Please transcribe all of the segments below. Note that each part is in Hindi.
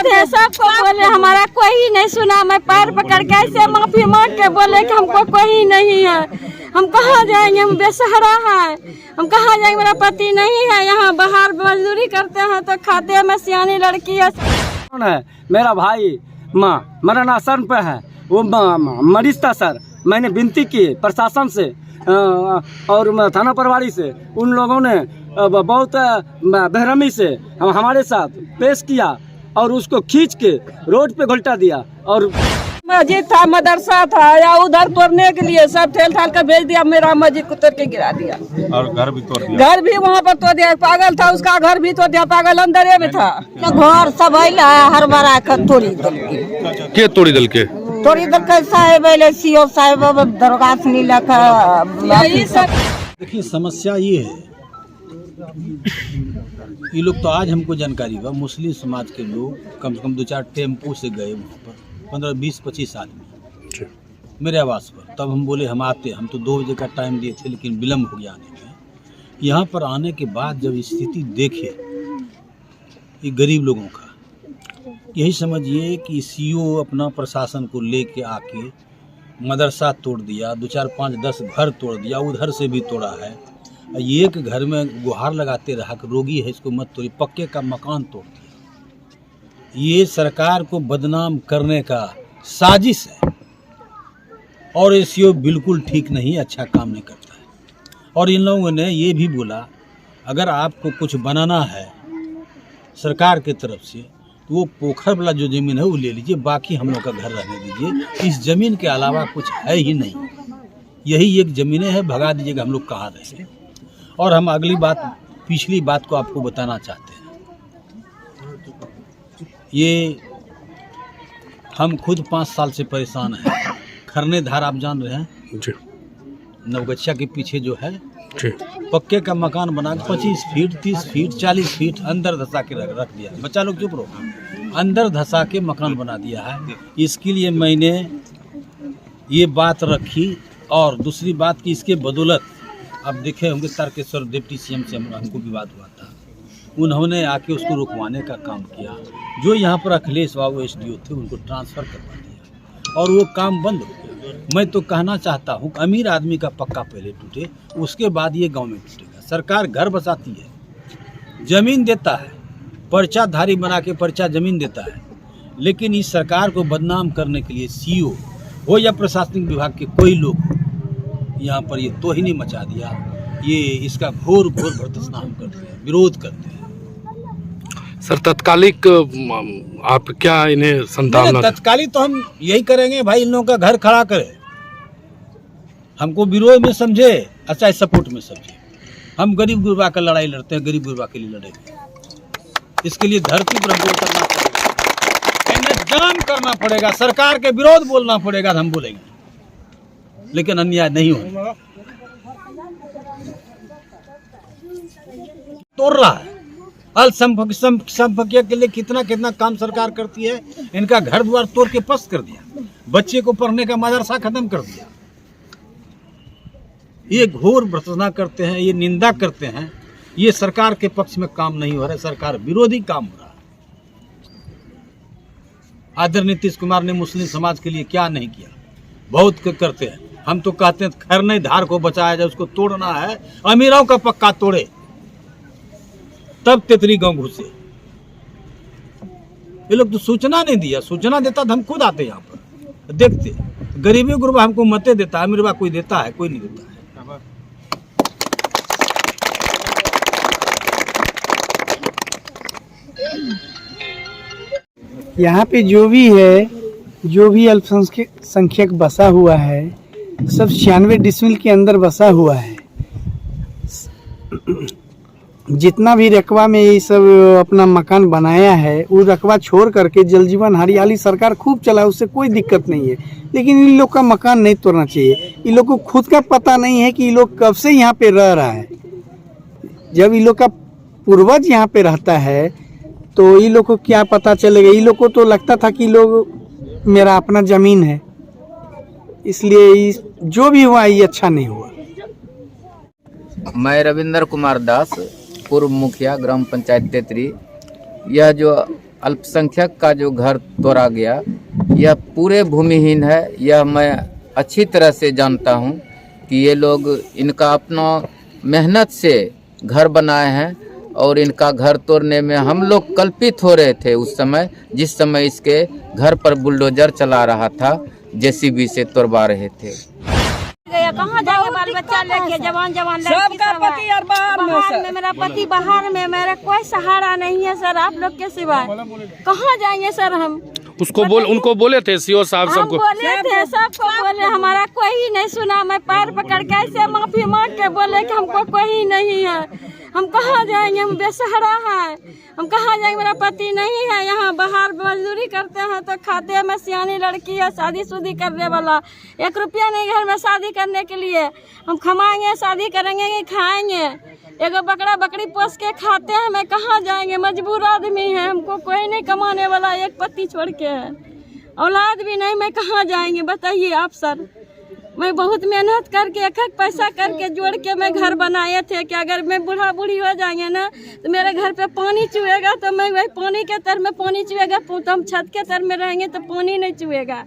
थे, सबको बोले, हमारा कोई नहीं सुना। मैं पैर पकड़ के ऐसे माफी मांग के बोले कि हमको कोई नहीं है, हम कहाँ जाएंगे, हम बेसहारा है, हम कहाँ जाएंगे, मेरा पति नहीं है, यहाँ बाहर मजदूरी करते हैं तो खाते हैं। मैं सियानी लड़की है। मेरा भाई मरणासन पे है, वो मरीज था सर। मैंने विनती की प्रशासन से और थाना प्रभारी से, उन लोगों ने बहुत बेरहमी से हमारे साथ पेश किया और उसको खींच के रोड पे घुलटा दिया। और मस्जिद था, मदरसा था, या उधर तोड़ने के लिए सब ठेल ठाल कर भेज दिया। मेरा मस्जिद को तोड़ के गिरा दिया और घर भी तोड़ दिया। घर भी वहाँ पर तोड़ दिया। पागल था, उसका घर भी तोड़ दिया, पागल अंदर में था। घर सब हर बार तोड़ी दल के तोड़ी दल के साहेब सीओ साहेब दरगाह से देखिए समस्या ये है, ये लोग तो आज हमको जानकारी हुआ, मुस्लिम समाज के लोग कम से कम 2-4 टेम्पो से गए वहाँ पर, 15-20-25 आदमी मेरे आवास पर। तब हम बोले हम आते, हम तो 2 बजे का टाइम दिए थे लेकिन विलम्ब हो गया आने में। यहाँ पर आने के बाद जब स्थिति देखे ये गरीब लोगों का, यही समझिए कि सीओ अपना प्रशासन को लेके आके मदरसा तोड़ दिया, 2-4-5-10 घर तोड़ दिया, उधर से भी तोड़ा है। एक घर में गुहार लगाते रहा कि रोगी है इसको मत तोड़िए, पक्के का मकान तोड़ दिया। ये सरकार को बदनाम करने का साजिश है और ये सीओ बिल्कुल ठीक नहीं, अच्छा काम नहीं करता है। और इन लोगों ने ये भी बोला अगर आपको कुछ बनाना है सरकार की तरफ से तो वो पोखर वाला जो ज़मीन है वो ले लीजिए, बाकी हम लोग का घर रहने दीजिए। इस ज़मीन के अलावा कुछ है ही नहीं, यही एक ज़मीनें है, भगा दीजिएगा, हम लोग कहाँ रहेंगे। और हम अगली बात, पिछली बात को आपको बताना चाहते हैं। ये हम खुद 5 साल से परेशान हैं। खरने धार आप जान रहे हैं जी, नवगछिया के पीछे जो है जी, पक्के का मकान बना के 25 फीट 30 फीट 40 फीट अंदर धसा के रख दिया। बच्चा लोग चुप रहो, अंदर धसा के मकान बना दिया है। इसके लिए मैंने ये बात रखी। और दूसरी बात कि इसके बदौलत अब देखे होंगे तारकेश्वर डिप्टी सीएम से हमको विवाद हुआ था, उन्होंने आके उसको रुकवाने का काम किया। जो यहाँ पर अखिलेश बाबू एसडीओ थे उनको ट्रांसफ़र करवा दिया और वो काम बंद हो गया। मैं तो कहना चाहता हूँ अमीर आदमी का पक्का पहले टूटे, उसके बाद ये गांव में टूटेगा। सरकार घर बसाती है, ज़मीन देता है, पर्चाधारी बना के पर्चा ज़मीन देता है, लेकिन इस सरकार को बदनाम करने के लिए सीओ हो या प्रशासनिक विभाग के कोई लोग यहाँ पर ये तोहिनी मचा दिया। ये इसका घोर भर्त्सना हम करते हैं, विरोध करते हैं। सर तत्कालिक आप क्या इन्हें संतावना? तत्कालिक तो हम यही करेंगे भाई, इन लोगों का घर खड़ा करे, हमको विरोध में समझे, अच्छा सपोर्ट में समझे। हम गरीब गुरबा का लड़ाई लड़ते हैं, गरीब गुरबा के लिए लड़ेंगे। इसके लिए धरती पर हमको करना पड़ेगा, जान करना पड़ेगा, सरकार के विरोध बोलना पड़ेगा, हम बोलेंगे, लेकिन अन्याय नहीं होगा। तोड़ रहा है अल्पसंख्यक के लिए कितना कितना काम सरकार करती है। इनका घर द्वार तोड़ के पस्त कर दिया, बच्चे को पढ़ने का मदरसा खत्म कर दिया। ये घोर भ्रष्टाचार करते हैं, ये निंदा करते हैं। ये सरकार के पक्ष में काम नहीं हो रहा है, सरकार विरोधी काम हो रहा है। आदरणीय नीतीश कुमार ने मुस्लिम समाज के लिए क्या नहीं किया, बहुत करते हैं। हम तो कहते हैं खरने धार को बचाया जाए, उसको तोड़ना है, अमीरों का पक्का तोड़े तब तेतरी गांव घुसे। ये लोग तो सूचना नहीं दिया, सूचना देता तो हम खुद आते यहाँ पर देखते। गरीबी गुरबा हमको मते देता है, अमीरबा कोई देता है, कोई नहीं देता है। यहाँ पे जो भी है, जो भी अल्पसंख्यक बसा हुआ है, सब 96 डिसमिल के अंदर बसा हुआ है। जितना भी रकबा में ये सब अपना मकान बनाया है, वो रकबा छोड़ करके जल जीवन हरियाली सरकार खूब चला, उससे कोई दिक्कत नहीं है। लेकिन इन लोग का मकान नहीं तोड़ना चाहिए। इन लोग को खुद का पता नहीं है कि ये लोग कब से यहाँ पे रह रहा है। जब इन लोग का पूर्वज यहाँ पे रहता है तो इन लोग को क्या पता चलेगा। इन लोग को तो लगता था कि लोग मेरा अपना ज़मीन है, इसलिए जो भी हुआ ये अच्छा नहीं हुआ। मैं रविंद्र कुमार दास, पूर्व मुखिया ग्राम पंचायत तेतरी। यह जो अल्पसंख्यक का जो घर तोड़ा गया, यह पूरे भूमिहीन है। यह मैं अच्छी तरह से जानता हूं कि ये लोग इनका अपना मेहनत से घर बनाए हैं और इनका घर तोड़ने में हम लोग कल्पित हो रहे थे उस समय, जिस समय इसके घर पर बुलडोजर चला रहा था, जेसीबी से तोड़वा रहे थे। कहाँ जाएंगे बाल बच्चा लेके, जवान जवान सबका पति और बाहर में, मेरा पति बाहर में, मेरा कोई सहारा नहीं है सर आप लोग के सिवाय। कहाँ जाएंगे सर हम? उनको बोले थे सीओ साहब सबको, बोले थे सबको बोले, हमारा कोई नहीं सुना। मैं पैर पकड़ के ऐसे माफी मांग के बोले कि हमको कोई नहीं है, हम कहाँ जाएंगे, हम बेसहारा है, हम कहाँ जाएंगे, मेरा पति नहीं है, यहाँ बाहर मजदूरी करते हैं तो खाते हैं। मैं सियानी लड़की है, शादी करने वाला, 1 रुपया नहीं घर में शादी करने के लिए। हम कमाएंगे, शादी करेंगे कि खाएंगे? एगो बकरा बकरी पोस के खाते हैं। मैं कहाँ जाएंगे, मजबूर आदमी है, हमको कोई नहीं कमाने वाला, एक पति छोड़ के है, औलाद भी नहीं। मैं कहाँ जाएंगे बताइए आप सर? मैं बहुत मेहनत करके एक पैसा करके जोड़ के मैं घर बनाए थे कि अगर मैं बूढ़ा बूढ़ी हो जाएंगे ना तो मेरे घर पे पानी चुएगा, तो मैं वही पानी के तर में पानी चुएगा, तो हम छत के तर में रहेंगे तो पानी नहीं चुएगा,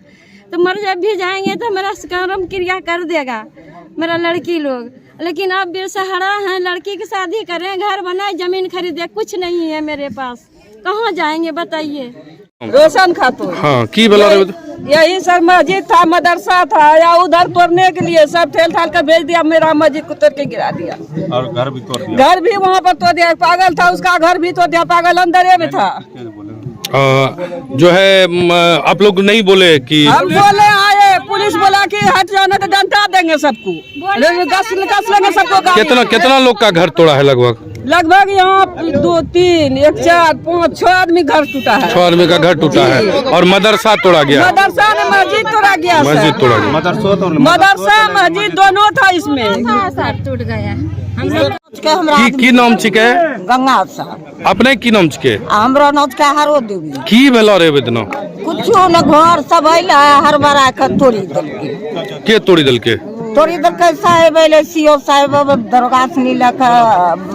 तो मर जब भी जाएंगे तो मेरा कर्म क्रिया कर देगा मेरा लड़की लोग। लेकिन अब बेसहारा हैं, लड़की की शादी करें, घर बनाए, जमीन खरीदे, कुछ नहीं है मेरे पास, कहाँ जाएंगे बताइए? रोशन खातून। हाँ की बोला यही सर मस्जिद था, मदरसा था, या उधर तोड़ने के लिए सब ठेल ठाल कर भेज दिया, मेरा मस्जिद को तोड़ के गिरा दिया और घर भी तोड़ दिया। घर भी वहाँ पर तोड़ दिया, पागल था उसका घर भी तोड़ दिया, पागल अंदर में था। जो है आप लोग नहीं बोले कि हम बोले आए, पुलिस बोला कि हट जाना तो डंटा देंगे सबको, कस लेंगे सबको। कितना लोग का घर तोड़ा है? लगभग यहाँ 2, 3, 1, 4, 5, 6 आदमी घर टूटा है। 6 आदमी का घर टूटा है और मदरसा तोड़ा गया। मदरसा में मस्जिद तोड़ा गया, मस्जिद तोड़ा गया, मदरसा मस्जिद दोनों था इसमें, टूट गया। की नाम छिके? गंगा साहब। अपने की नाम छिके? हमरा नाम के हरो देवी। की भेलो रे बेदना? कुछो न, घर सब अइला हरबरा के तोड़ी देलके। के तोड़ी देलके? तोड़ी देलके साहेब अइले, सीओ साहेब दरगाह से नीलक।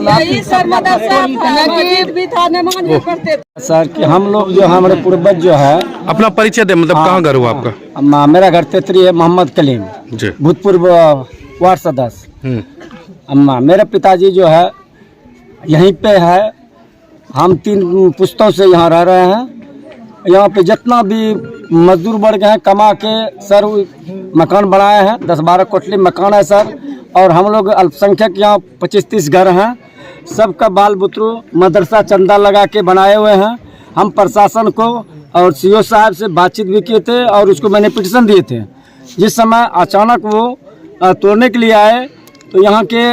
यही सर मदरसा मस्जिद भी था, नमाज भी पढ़ते थे सर कि हम लोग जो हमारे पूर्वज जो है। अपना परिचय दे, मतलब कहाँ घर हुआ आपका? मेरा घर तेतरी है, मोहम्मद कलीम जी, भूतपूर्व वार्ड सदस्य। अम्मा मेरे पिताजी जो है यहीं पे है, हम 3 पुश्तों से यहाँ रह रहे हैं। यहाँ पे जितना भी मजदूर वर्ग हैं कमा के सर मकान बनाए हैं, 10-12 कोठली मकान है सर। और हम लोग अल्पसंख्यक यहाँ 25-30 घर हैं, सबका बाल बुतरू मदरसा चंदा लगा के बनाए हुए हैं। हम प्रशासन को और सीओ साहब से बातचीत भी किए थे और उसको मैंने पिटीशन दिए थे। जिस समय अचानक वो तोड़ने के लिए आए तो यहाँ के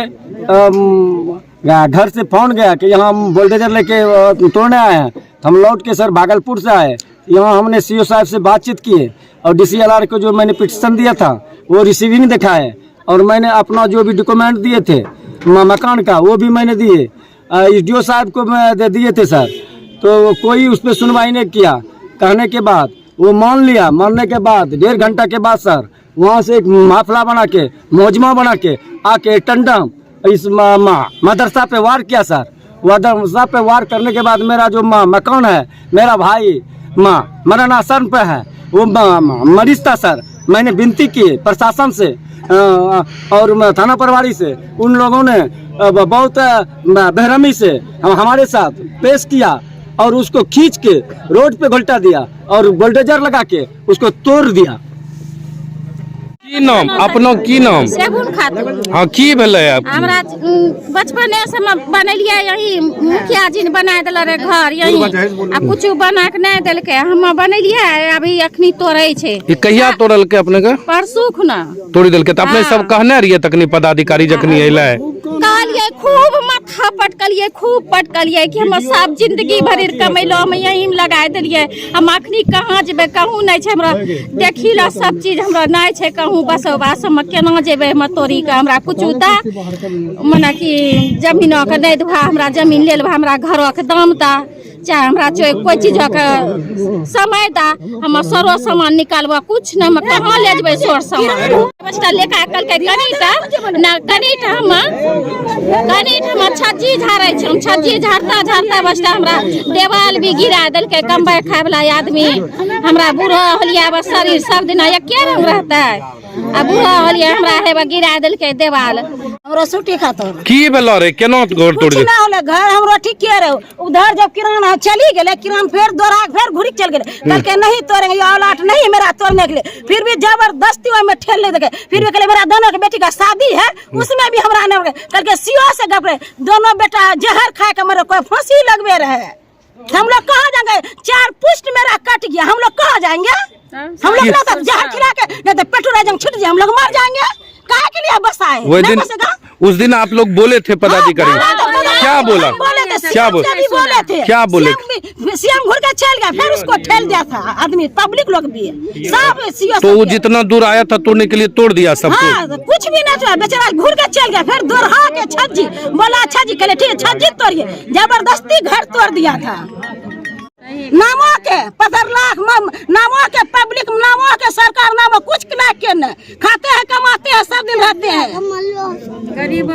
घर से फोन गया कि यहाँ हम बुलडोजर लेके तोड़ने आए हैं। तो हम लौट के सर भागलपुर से आए, यहाँ हमने सीओ साहब से बातचीत की और DCLR को जो मैंने पिटीशन दिया था वो रिसीविंग दिखाए और मैंने अपना जो भी डॉक्यूमेंट दिए थे मकान का वो भी मैंने दिए, SDO साहब को मैं दिए थे सर। तो कोई उस पर सुनवाई नहीं किया। कहने के बाद वो मान लिया, मानने के बाद 1.5 घंटा के बाद सर वहाँ से एक माफला बना के, मोजमा बना के आके टंडम इस मदरसा पे वार किया सर। मदरसा पे वार करने के बाद मेरा जो मकान है, मेरा भाई मरना सर पे है, वो मरीज था सर। मैंने विनती की प्रशासन से और थाना प्रभारी से, उन लोगों ने बहुत बेरहमी से हमारे साथ पेश किया और उसको खींच के रोड पे घुलटा दिया और बुलडोजर लगा के उसको तोड़ दिया। की नाम अपनो? की नाम? सेबुन खातून। हाँ की भेलै? हमरा बचपने से बनलिए, यही मुखिया जी ने बना दिल रे घर यही, आ कुछ बना के नहीं दिलके, हम बनलिए अभी अखनी तोड़े छे। ये कहिया तोड़ल के अपने का? परसू खुना तोड़ी दिल के। तो अपने सब कहने रहिए तकनी पदाधिकारी जखनी अइला है? कहलिए खूब माथा पटकलिए, खूब पटकलिए कि हम सब जिंदगी भर कमैलो, हम यही में लगा दिलिए, हम अखनी कहाँ जेबे, कहूँ नहीं छे हमरा, देखी ला सब चीज हमरा नहीं छे, कहूँ बस हम केना जेबे, हम तोड़ी के हमरा कुछ दा मने कि जमीन के नहीं दुआ, हमरा जमीन ले लेबा, हमरा घरों के दाम दा, चाहे हमरा कोई चीज का समय दा हम सर्व सामान निकालबा कुछ न हम कहाँ ले जबै सर्व सामान बस्ता लेका कल के कनीटा हम छज्जी झाड़ै छी हम छज्जी झाड़ता बस्ता हमरा देवाल भी गिरा देल के कमबै खाय वाला आदमी हमरा बूढ़ा होलिया बस शरीर सब दिन एके रंग रहतै आ बूढ़ा होलिया हमरा हेबा गिरा देल के देवाल हमरा सूटी खातर की भेलो रे केना घर तोड़ दे ना होले घर हमरो ठीके रहे उधर जब किरान चली गेले किरान फिर दोहरा फिर घुरी चल गेले कल के नहीं तोड़ेंगे ये औलाद नहीं मेरा तोड़ने के लिए फिर भी जबरदस्ती में ठेल ले देखे फिर भी कहले मेरा दोनों के बेटी का शादी है उसमें भी हमरा ने कल के सीओ से गपरे दोनों बेटा जहर खा के मेरे कोई फांसी लगवे रहे हम लोग कहाँ जाएंगे 4 पुष्ट मेरा कट गया हम लोग कहाँ जाएंगे हम लोग ना तो जहर खिला के नहीं तो पेट्रोल जंग छूट जाए हम लोग मर जाएंगे काहे के लिए बसाए वो दिन उस दिन आप लोग बोले थे पदाधिकारी क्या बोला क्या बोले सीएम घूर के चल गया फिर उसको ठेल दिया था आदमी पब्लिक लोग भी सब तो वो जितना दूर आया था तोड़ने के लिए तोड़ दिया सबको हाँ, कुछ भी नहीं था बेचारा घूर के चल गया फिर दोहरा के छज्जी बोला छज्जी कहले ठीक है छज्जी तोड़िए जबरदस्ती घर तोड़ दिया था नामों के 15 लाख नामों के पब्लिक नामों के सरकार नामों कुछ ना के न खाते हैं कमाते हैं सब दिन रहते हैं गरीब